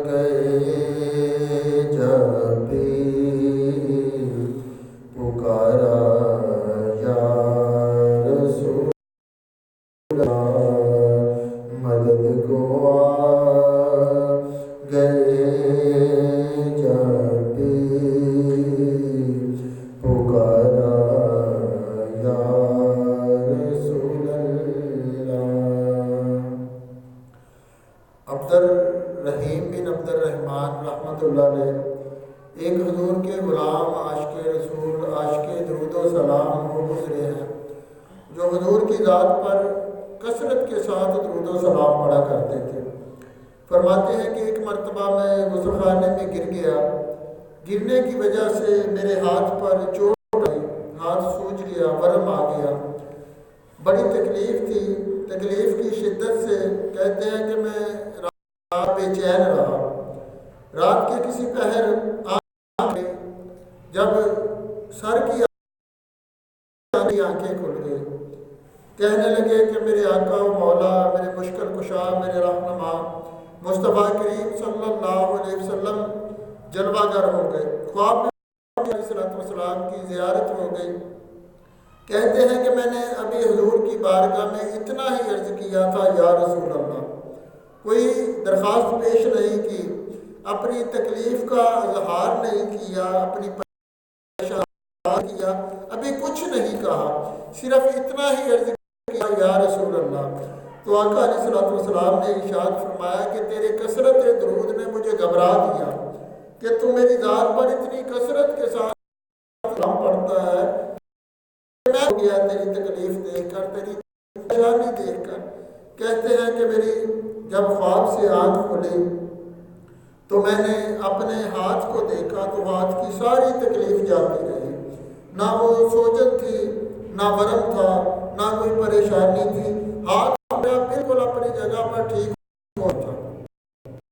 گئے جب بھی پکارا یا رسول اللہ، مدد کو آ گئے جب بھی پکارا یا رسول اللہ۔ عبدالرحیم بن عبد الرحمن رحمۃ اللہ علیہ ایک حضور کے غلام، عاشق رسول، عاشق درود و سلام ہو گزرے ہیں، جو حضور کی ذات پر کثرت کے ساتھ درود و سلام پڑھا کرتے تھے۔ فرماتے ہیں کہ ایک مرتبہ میں غسل خانے میں گر گیا، گرنے کی وجہ سے میرے ہاتھ پر چوٹ آئی، ہاتھ سوج گیا، ورم آ گیا، بڑی تکلیف تھی۔ تکلیف کی شدت سے کہتے ہیں کہ میں رات بے چین رہا۔ رات کے کسی پہر جب سر کی آنکھیں کھل گئی، کہنے لگے کہ میرے آقا و مولا، میرے مشکل کشا، میرے رہنما مصطفیٰ کریم صلی اللہ علیہ وسلم جلوہ گر ہو گئے۔ خواب میں علیہ السلام کی زیارت ہو گئی۔ کہتے ہیں کہ میں نے ابھی حضور کی بارگاہ میں اتنا ہی عرض کیا تھا، یا رسول اللہ، کوئی درخواست پیش نہیں کی، اپنی تکلیف کا اظہار نہیں کیا، اپنی پریشانی کیا، ابھی کچھ نہیں کہا، صرف اتنا ہی عرض کیا، یا رسول اللہ۔ تو آقا علیہ السلام نے ارشاد فرمایا کہ تیرے کثرت درود نے مجھے گھبرا دیا کہ تو میری ذات پر اتنی کثرت کے ساتھ سلام پڑھتا ہے، میں ہو گیا تیری تکلیف دیکھ کر، تیری پریشانی دیکھ کر۔ کہتے ہیں کہ میری جب خواب سے آنکھ کھلی تو میں نے اپنے ہاتھ کو دیکھا تو ہاتھ کی ساری تکلیف جاتی رہی، نہ وہ سوجن تھی، نہ ورم تھا، نہ کوئی پریشانی تھی، ہاتھ بالکل اپنی جگہ پر ٹھیک